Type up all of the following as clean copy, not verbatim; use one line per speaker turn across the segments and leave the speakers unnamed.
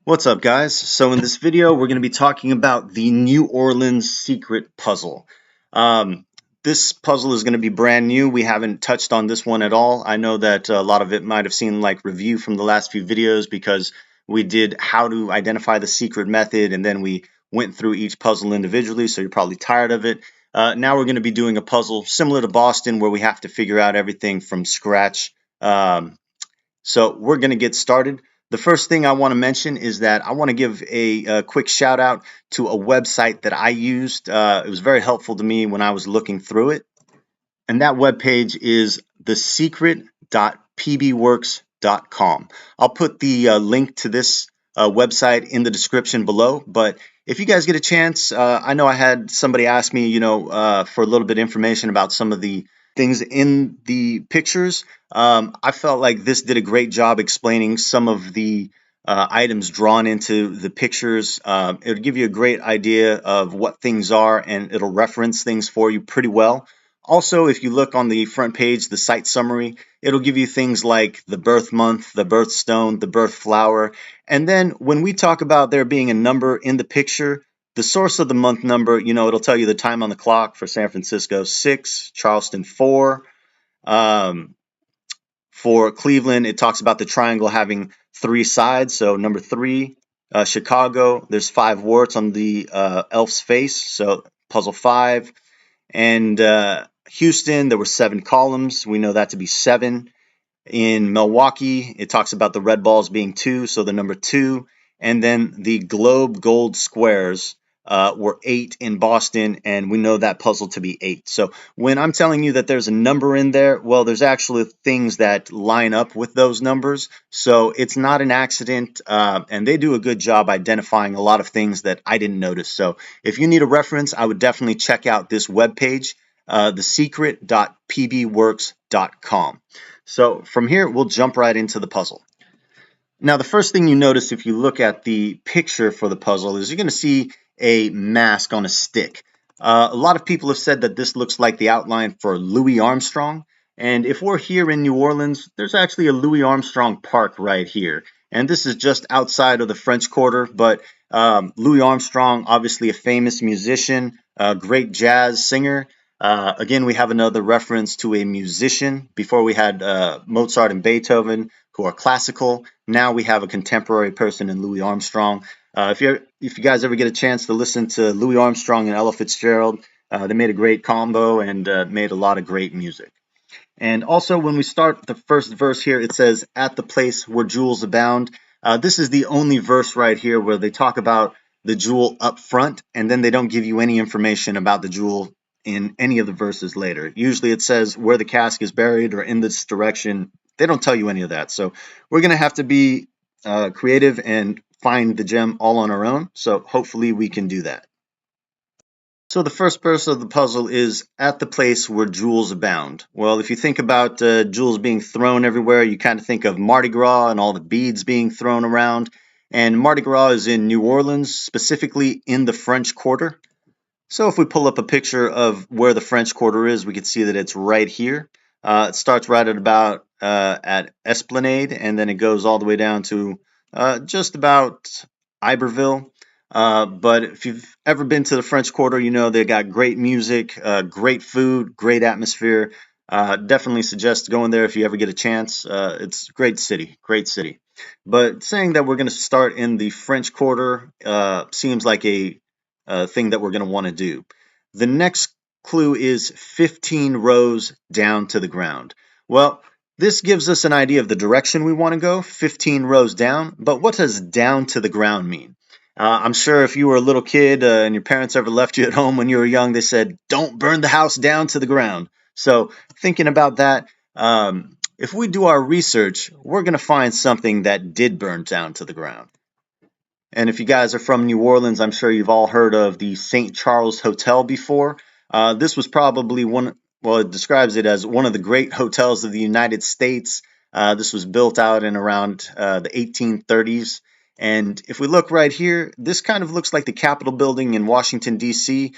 What's up, guys? So in this video, we're going to be talking about the New Orleans secret puzzle. Um, this puzzle is going to be brand new. We haven't touched on this one at all. I know that a lot of it might have seen like review from the last few videos because we did how to identify the secret method and then we went through each puzzle individually, so you're probably tired of it. Now we're going to be doing a puzzle similar to Boston where we have to figure out everything from scratch. So we're going to get started. The first thing I want to mention is that I want to give a quick shout out to a website that I used. It was very helpful to me when I was looking through it. And that webpage is thesecret.pbworks.com. I'll put the link to this website in the description below. But if you guys get a chance, I know I had somebody ask me, for a little bit of information about some of the things in the pictures. I felt like this did a great job explaining some of the items drawn into the pictures. It'll give you a great idea of what things are, and it'll reference things for you pretty well. Also, if you look on the front page, the site summary, it'll give you things like the birth month, the birthstone, the birth flower. And then when we talk about there being a number in the picture, the source of the month number, it'll tell you the time on the clock for San Francisco 6, Charleston 4. For Cleveland, it talks about the triangle having 3 sides. So number 3, Chicago, there's 5 warts on the elf's face. So puzzle 5. And Houston, there were 7 columns. We know that to be 7. In Milwaukee, it talks about the red balls being 2, so the number 2. And then the globe gold squares were 8 in Boston, and we know that puzzle to be 8. So when I'm telling you that there's a number in there, well, there's actually things that line up with those numbers. So it's not an accident, and they do a good job identifying a lot of things that I didn't notice. So if you need a reference, I would definitely check out this webpage, thesecret.pbworks.com. So from here, we'll jump right into the puzzle. Now, the first thing you notice if you look at the picture for the puzzle is you're going to see a mask on a stick. A lot of people have said that this looks like the outline for Louis Armstrong. And if we're here in New Orleans, there's actually a Louis Armstrong Park right here. And this is just outside of the French Quarter. But Louis Armstrong, obviously a famous musician, a great jazz singer. Again, we have another reference to a musician. Before we had Mozart and Beethoven, who are classical. Now we have a contemporary person in Louis Armstrong. If you guys ever get a chance to listen to Louis Armstrong and Ella Fitzgerald, they made a great combo and made a lot of great music. And also, when we start the first verse here, it says, "At the place where jewels abound." This is the only verse right here where they talk about the jewel up front, and then they don't give you any information about the jewel in any of the verses later. Usually it says where the cask is buried or in this direction. They don't tell you any of that. So we're going to have to be creative and find the gem all on our own. So hopefully we can do that. So the first verse of the puzzle is "at the place where jewels abound." Well, if you think about jewels being thrown everywhere, you kind of think of Mardi Gras and all the beads being thrown around. And Mardi Gras is in New Orleans, specifically in the French Quarter. So if we pull up a picture of where the French Quarter is, we can see that it's right here. It starts right at about at Esplanade, and then it goes all the way down to just about Iberville. But if you've ever been to the French Quarter, you know they got great music, great food, great atmosphere. Definitely suggest going there if you ever get a chance. It's a great city, great city. But saying that we're going to start in the French Quarter seems like a thing that we're going to want to do. The next clue is 15 rows down to the ground. Well, this gives us an idea of the direction we want to go, 15 rows down, but what does down to the ground mean? I'm sure if you were a little kid and your parents ever left you at home when you were young, they said, don't burn the house down to the ground. So thinking about that, if we do our research, we're going to find something that did burn down to the ground. And if you guys are from New Orleans, I'm sure you've all heard of the St. Charles Hotel before. This was probably it describes it as one of the great hotels of the United States. This was built out in around the 1830s. And if we look right here, this kind of looks like the Capitol building in Washington, D.C.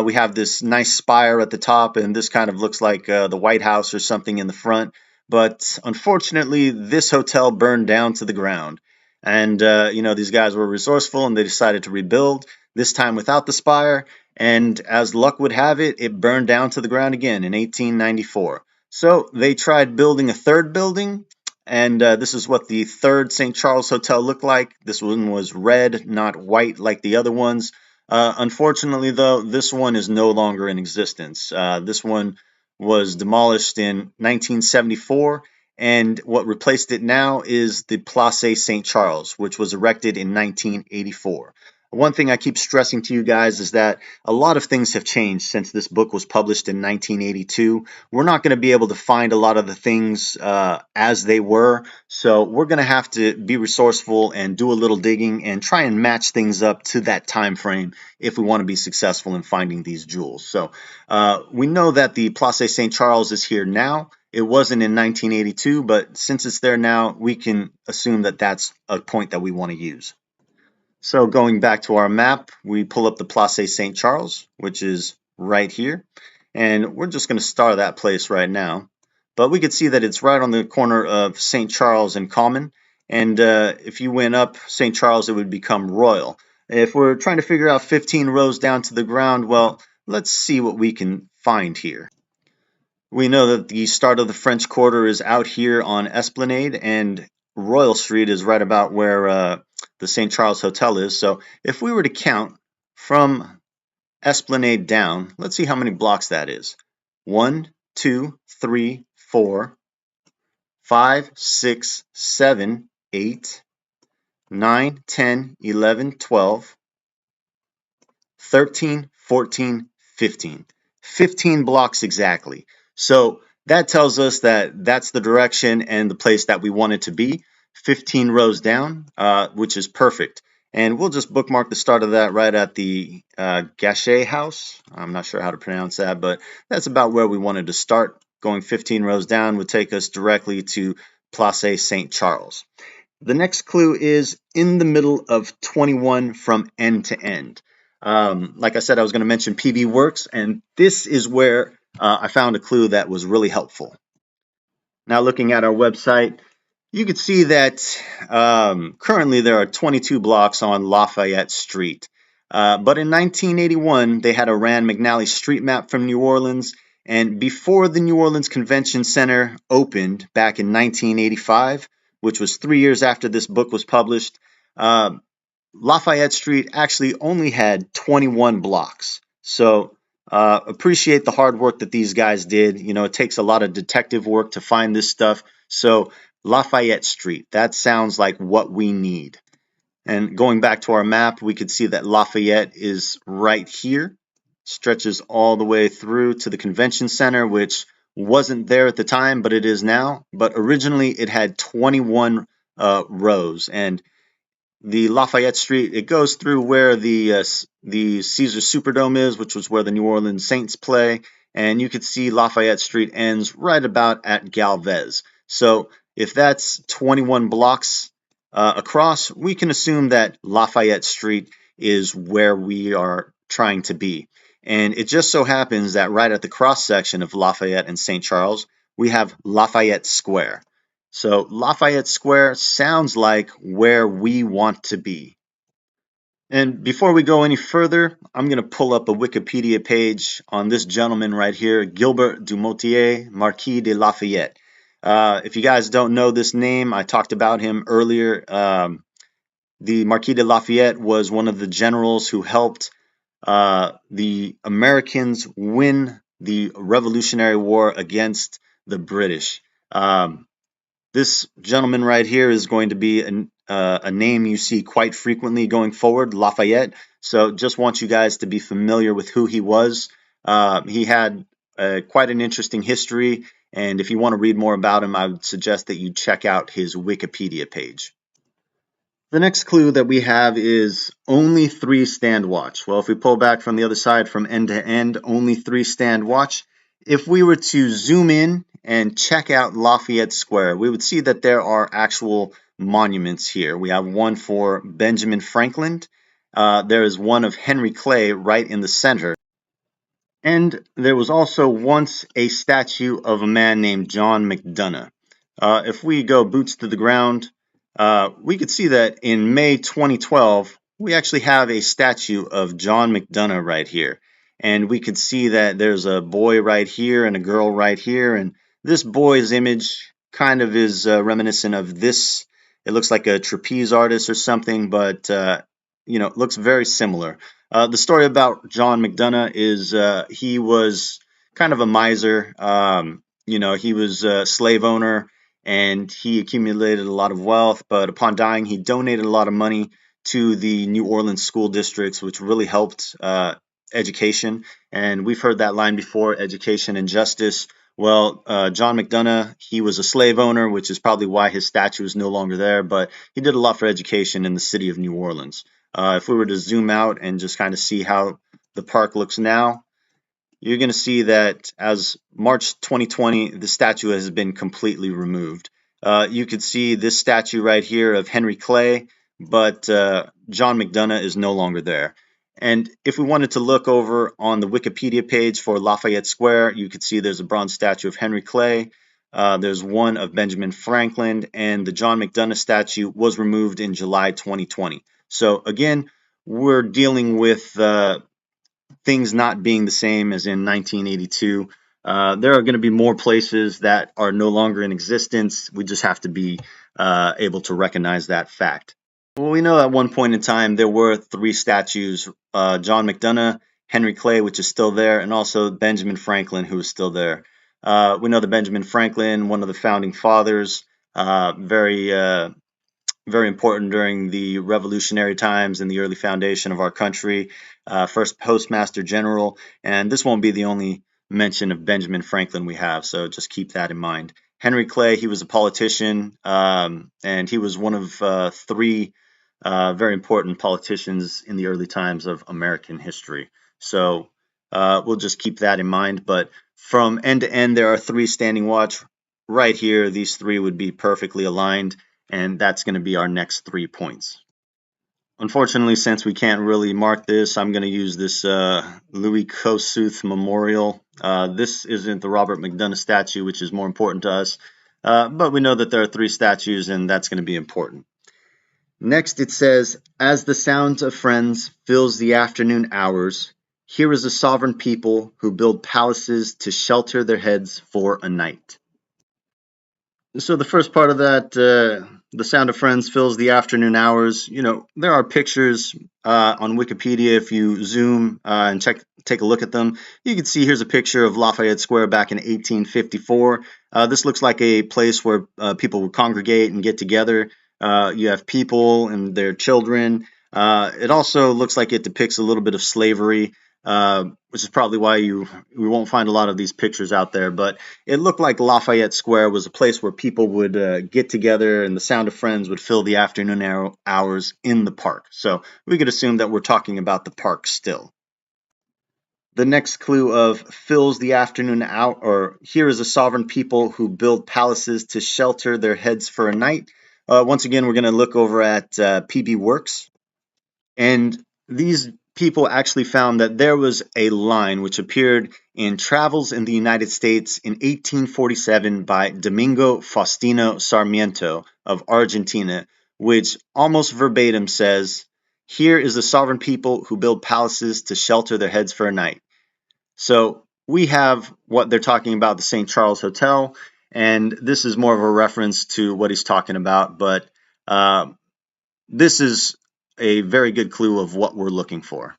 We have this nice spire at the top, and this kind of looks like the White House or something in the front. But unfortunately, this hotel burned down to the ground. And, these guys were resourceful and they decided to rebuild, this time without the spire. And as luck would have it, it burned down to the ground again in 1894. So they tried building a third building, and this is what the third St. Charles Hotel looked like. This one was red, not white like the other ones. Unfortunately, though, this one is no longer in existence. This one was demolished in 1974, and what replaced it now is the Place St. Charles, which was erected in 1984. One thing I keep stressing to you guys is that a lot of things have changed since this book was published in 1982. We're not going to be able to find a lot of the things as they were, so we're going to have to be resourceful and do a little digging and try and match things up to that time frame if we want to be successful in finding these jewels. So we know that the Place St. Charles is here now. It wasn't in 1982, but since it's there now, we can assume that that's a point that we want to use. So going back to our map, we pull up the Place St. Charles, which is right here. And we're just going to star that place right now. But we could see that it's right on the corner of St. Charles and Common. And if you went up St. Charles, it would become Royal. If we're trying to figure out 15 rows down to the ground, well, let's see what we can find here. We know that the start of the French Quarter is out here on Esplanade, and Royal Street is right about where the St. Charles Hotel is. So if we were to count from Esplanade down, let's see how many blocks that is. 1, 2, 3, 4, 5, 6, 7, 8, 9, 10, 11, 12, 13, 14, 15. 15 blocks exactly. So that tells us that that's the direction and the place that we want it to be. 15 rows down, which is perfect. And we'll just bookmark the start of that right at the Gachet House. I'm not sure how to pronounce that, but that's about where we wanted to start. Going 15 rows down would take us directly to Place St. Charles. The next clue is in the middle of 21 from end to end. Like I said, I was going to mention PBWorks, and this is where I found a clue that was really helpful. Now, looking at our website, you can see that currently there are 22 blocks on Lafayette Street. But in 1981, they had a Rand McNally street map from New Orleans. And before the New Orleans Convention Center opened back in 1985, which was 3 years after this book was published, Lafayette Street actually only had 21 blocks. So appreciate the hard work that these guys did. It takes a lot of detective work to find this stuff. So Lafayette Street, that sounds like what we need. And going back to our map, we could see that Lafayette is right here, stretches all the way through to the convention center, which wasn't there at the time, but it is now. But originally it had 21 rows, and the Lafayette Street, it goes through where the Caesar Superdome is, which was where the New Orleans Saints play, and you could see Lafayette Street ends right about at Galvez. So if that's 21 blocks across, we can assume that Lafayette Street is where we are trying to be. And it just so happens that right at the cross section of Lafayette and St. Charles, we have Lafayette Square. So Lafayette Square sounds like where we want to be. And before we go any further, I'm going to pull up a Wikipedia page on this gentleman right here, Gilbert Dumotier, Marquis de Lafayette. If you guys don't know this name, I talked about him earlier. The Marquis de Lafayette was one of the generals who helped the Americans win the Revolutionary War against the British. This gentleman right here is going to be a name you see quite frequently going forward, Lafayette. So just want you guys to be familiar with who he was. He had quite an interesting history, and if you want to read more about him, I would suggest that you check out his Wikipedia page. The next clue that we have is only 3 stand watch. Well, if we pull back from the other side from end to end, only 3 stand watch. If we were to zoom in and check out Lafayette Square, we would see that there are actual monuments here. We have one for Benjamin Franklin. There is one of Henry Clay right in the center. And there was also once a statue of a man named John McDonough. If we go boots to the ground, we could see that in May 2012, we actually have a statue of John McDonough right here. And we could see that there's a boy right here and a girl right here. And this boy's image kind of is reminiscent of this. It looks like a trapeze artist or something, but it looks very similar. The story about John McDonough is he was kind of a miser. He was a slave owner and he accumulated a lot of wealth. But upon dying, he donated a lot of money to the New Orleans school districts, which really helped education. And we've heard that line before: education and justice. Well, John McDonough, he was a slave owner, which is probably why his statue is no longer there, but he did a lot for education in the city of New Orleans. If we were to zoom out and just kind of see how the park looks now, you're going to see that as March 2020, the statue has been completely removed. You could see this statue right here of Henry Clay, but John McDonough is no longer there. And if we wanted to look over on the Wikipedia page for Lafayette Square, you could see there's a bronze statue of Henry Clay. There's one of Benjamin Franklin, and the John McDonough statue was removed in July 2020. So again, we're dealing with things not being the same as in 1982. There are going to be more places that are no longer in existence. We just have to be able to recognize that fact. Well, we know at one point in time there were three statues: John McDonough, Henry Clay, which is still there, and also Benjamin Franklin, who is still there. We know that Benjamin Franklin, one of the founding fathers, very important during the revolutionary times and the early foundation of our country, first postmaster general. And this won't be the only mention of Benjamin Franklin we have, so just keep that in mind. Henry Clay, he was a politician, and he was one of three very important politicians in the early times of American history. So we'll just keep that in mind. But from end to end, there are three standing watch. Right here, these three would be perfectly aligned, and that's going to be our next 3 points. Unfortunately, since we can't really mark this, I'm going to use this Louis Kossuth Memorial. This isn't the Robert McDonough statue, which is more important to us, but we know that there are three statues, and that's going to be important. Next, it says, "As the sound of friends fills the afternoon hours, here is a sovereign people who build palaces to shelter their heads for a night." So the first part of that, the sound of friends fills the afternoon hours. There are pictures on Wikipedia. If you zoom and take a look at them, you can see here's a picture of Lafayette Square back in 1854. This looks like a place where people would congregate and get together. You have people and their children. It also looks like it depicts a little bit of slavery, which is probably why we won't find a lot of these pictures out there. But it looked like Lafayette Square was a place where people would get together, and the sound of friends would fill the afternoon hours in the park. So we could assume that we're talking about the park still. The next clue of fills the afternoon out, or here is a sovereign people who build palaces to shelter their heads for a night. Once again, we're going to look over at PBWorks. And these people actually found that there was a line which appeared in Travels in the United States in 1847 by Domingo Faustino Sarmiento of Argentina, which almost verbatim says, "Here is the sovereign people who build palaces to shelter their heads for a night." So we have what they're talking about, the St. Charles Hotel, and this is more of a reference to what he's talking about, but this is a very good clue of what we're looking for.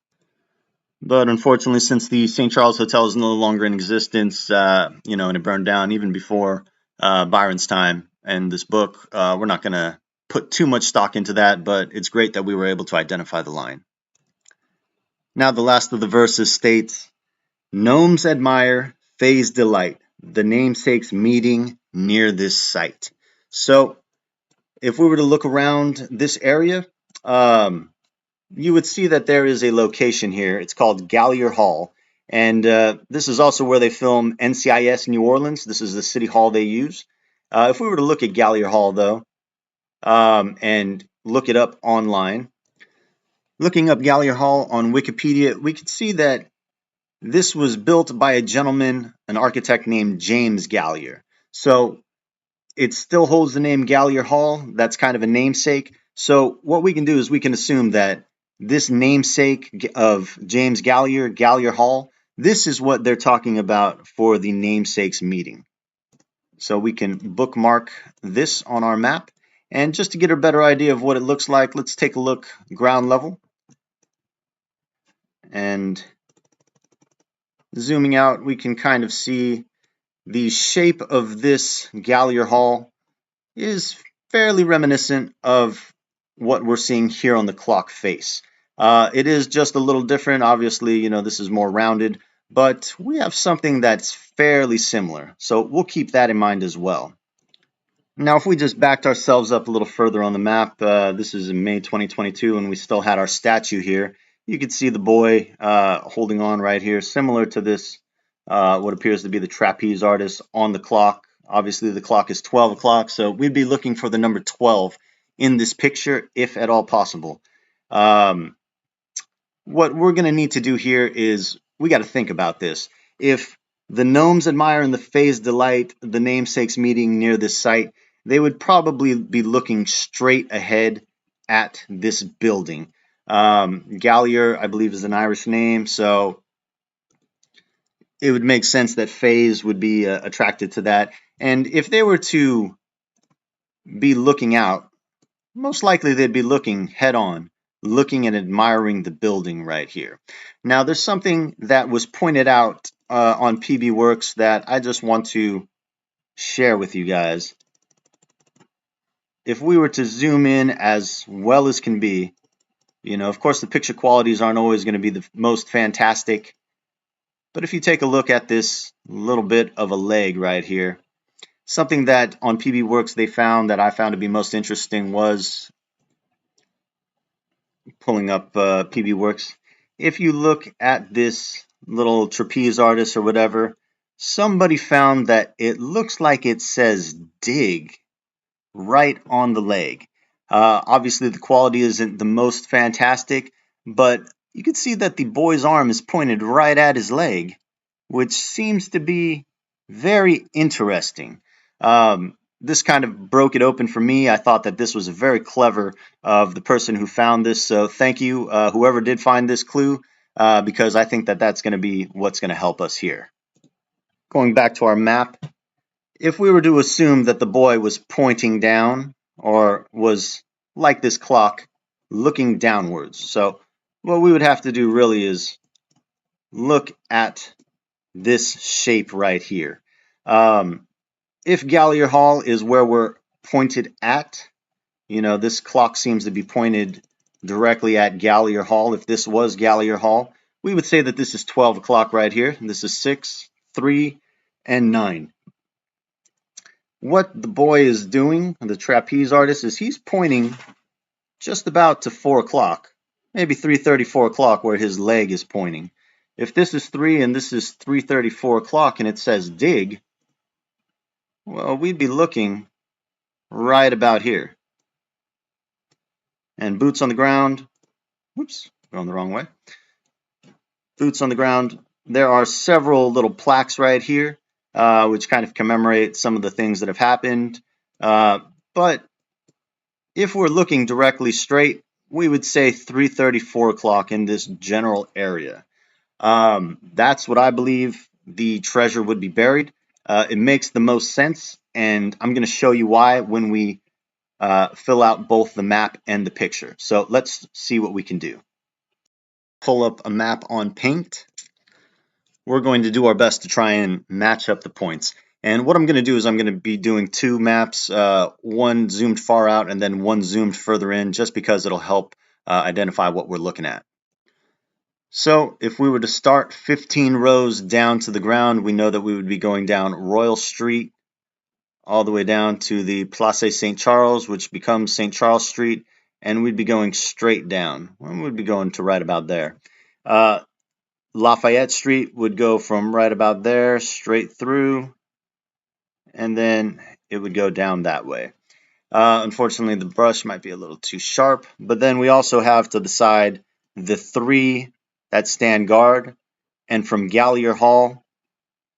But unfortunately, since the St. Charles Hotel is no longer in existence, and it burned down even before Byron's time and this book, we're not going to put too much stock into that, but it's great that we were able to identify the line. Now, the last of the verses states, "Gnomes admire, fays delight, the namesakes meeting near this site." So if we were to look around this area, you would see that there is a location here. It's called Gallier Hall. And this is also where they film NCIS New Orleans. This is the city hall they use. If we were to look at Gallier Hall, though, and look it up online, looking up Gallier Hall on Wikipedia, we could see that this was built by a gentleman, an architect named James Gallier. So it still holds the name Gallier Hall. That's kind of a namesake. So what we can do is we can assume that this namesake of James Gallier, Gallier Hall, this is what they're talking about for the namesakes meeting. So we can bookmark this on our map. And just to get a better idea of what it looks like, let's take a look ground level. And zooming out, we can kind of see the shape of this Gallier Hall is fairly reminiscent of what we're seeing here on the clock face. It is just a little different. Obviously, this is more rounded, but we have something that's fairly similar. So we'll keep that in mind as well. Now, if we just backed ourselves up a little further on the map, this is in May 2022, and we still had our statue here. You could see the boy holding on right here, similar to this, what appears to be the trapeze artist on the clock. Obviously, the clock is 12 o'clock, so we'd be looking for the number 12 in this picture, if at all possible. What we're going to need to do here is we got to think about this. If the gnomes admire and the fays delight the namesakes meeting near this site, they would probably be looking straight ahead at this building. Gallier, I believe, is an Irish name, so it would make sense that fays would be attracted to that. And if they were to be looking out, most likely they'd be looking head on, looking and admiring the building right here. Now, there's something that was pointed out on PBWorks that I just want to share with you guys. If we were to zoom in as well as can be, of course, the picture qualities aren't always going to be the most fantastic. But if you take a look at this little bit of a leg right here, something that on PBWorks they found that I found to be most interesting was pulling up PBWorks. If you look at this little trapeze artist or whatever, somebody found that it looks like it says dig right on the leg. Obviously, the quality isn't the most fantastic, but you can see that the boy's arm is pointed right at his leg, which seems to be very interesting. This kind of broke it open for me. I thought that this was very clever of the person who found this. So thank you, whoever did find this clue, because I think that that's going to be what's going to help us here. Going back to our map, if we were to assume that the boy was pointing down or was like this clock looking downwards, so what we would have to do really is look at this shape right here. If Gallier Hall is where we're pointed at, this clock seems to be pointed directly at Gallier Hall. If this was Gallier Hall, we would say that this is 12 o'clock right here. This is 6, 3, and 9. What the boy is doing, the trapeze artist, is he's pointing just about to 4 o'clock, maybe 3:30, 4 o'clock, where his leg is pointing. If this is 3 and this is 3:30, 4 o'clock, and it says dig, well, we'd be looking right about here. And boots on the ground, whoops, going the wrong way. Boots on the ground, there are several little plaques right here, which kind of commemorate some of the things that have happened. But if we're looking directly straight, we would say 3:30, 4 o'clock in this general area. That's what I believe the treasure would be buried. It makes the most sense, and I'm going to show you why when we fill out both the map and the picture. So let's see what we can do. Pull up a map on Paint. We're going to do our best to try and match up the points. And what I'm going to do is I'm going to be doing two maps, one zoomed far out and then one zoomed further in, just because it'll help identify what we're looking at. So if we were to start 15 rows down to the ground, we know that we would be going down Royal Street all the way down to the Place St. Charles, which becomes St. Charles Street, and we'd be going straight down. We'd be going to right about there. Lafayette Street would go from right about there straight through, and then it would go down that way. Unfortunately, the brush might be a little too sharp, but then we also have to decide the three that stand guard, and from Gallier Hall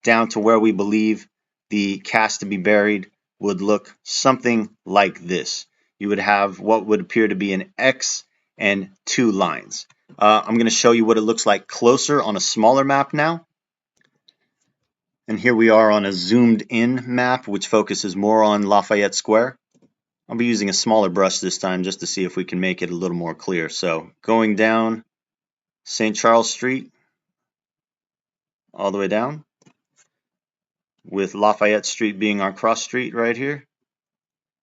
down to where we believe the cast to be buried would look something like this. You would have what would appear to be an X and 2 lines. I'm going to show you what it looks like closer on a smaller map now. And here we are on a zoomed in map, which focuses more on Lafayette Square. I'll be using a smaller brush this time just to see if we can make it a little more clear. So going down St. Charles Street, all the way down, with Lafayette Street being our cross street right here.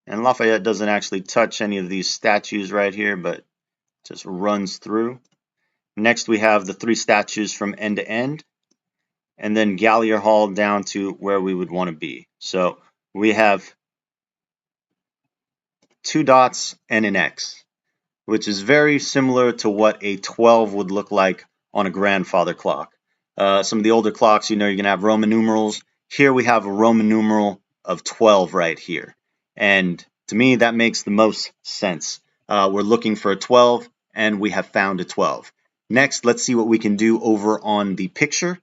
And Lafayette doesn't actually touch any of these statues right here, but just runs through. Next, we have the 3 statues from end to end, and then Gallier Hall down to where we would want to be. So we have 2 dots and an X, which is very similar to what a 12 would look like on a grandfather clock. Some of the older clocks, you're going to have Roman numerals. Here we have a Roman numeral of 12 right here. And to me, that makes the most sense. We're looking for a 12, and we have found a 12. Next, let's see what we can do over on the picture.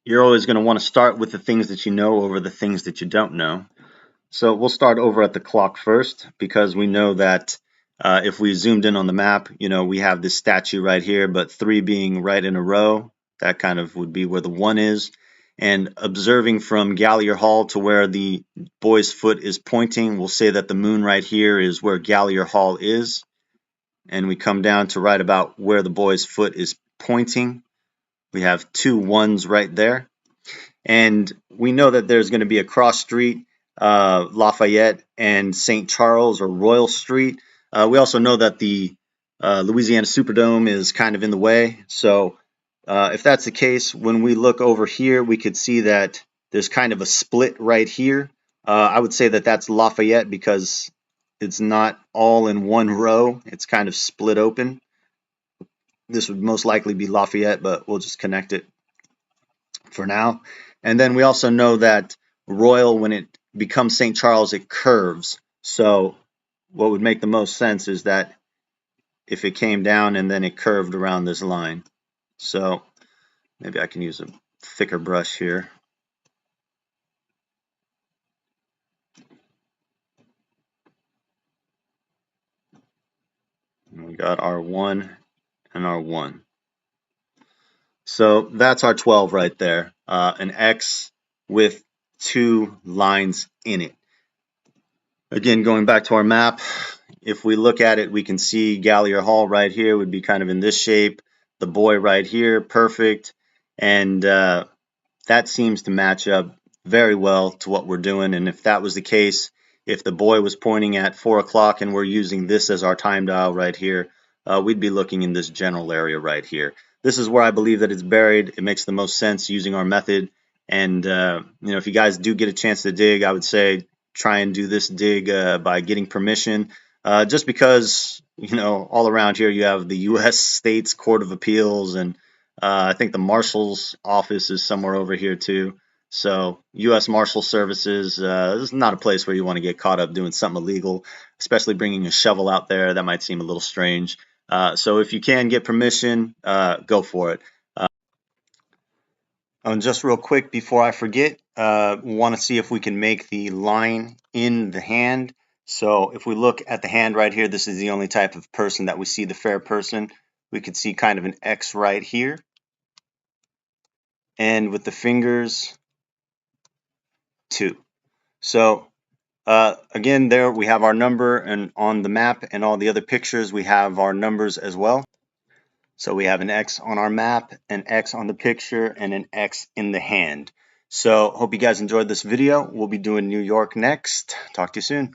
You're always going to want to start with the things that you know over the things that you don't know. So we'll start over at the clock first, because we know that if we zoomed in on the map, we have this statue right here, but 3 being right in a row, that kind of would be where the 1 is. And observing from Gallier Hall to where the boy's foot is pointing, we'll say that the moon right here is where Gallier Hall is. And we come down to right about where the boy's foot is pointing. We have 2 1s right there. And we know that there's going to be a cross street, Lafayette and St. Charles or Royal Street. We also know that the Louisiana Superdome is kind of in the way. So if that's the case, when we look over here, we could see that there's kind of a split right here. I would say that that's Lafayette because it's not all in one row. It's kind of split open. This would most likely be Lafayette, but we'll just connect it for now. And then we also know that Royal, when it becomes St. Charles, it curves. So what would make the most sense is that if it came down and then it curved around this line. So maybe I can use a thicker brush here. And we got our 1 and our 1. So that's our 12 right there, an X with 2 lines in it. Again, going back to our map, if we look at it, we can see Gallier Hall right here would be kind of in this shape. The boy right here, perfect. And that seems to match up very well to what we're doing. And if that was the case, if the boy was pointing at 4 o'clock and we're using this as our time dial right here, we'd be looking in this general area right here. This is where I believe that it's buried. It makes the most sense using our method. And if you guys do get a chance to dig, I would say try and do this dig by getting permission. Just because, all around here you have the U.S. States Court of Appeals, and I think the Marshal's office is somewhere over here too. So U.S. Marshal Services, this is not a place where you want to get caught up doing something illegal, especially bringing a shovel out there. That might seem a little strange. So if you can get permission, go for it. And just real quick before I forget, want to see if we can make the line in the hand. So if we look at the hand right here, this is the only type of person that we see, the fair person. We could see kind of an X right here. And with the fingers, 2. So again, there we have our number, and on the map and all the other pictures, we have our numbers as well. So we have an X on our map, an X on the picture, and an X in the hand. So hope you guys enjoyed this video. We'll be doing New York next. Talk to you soon.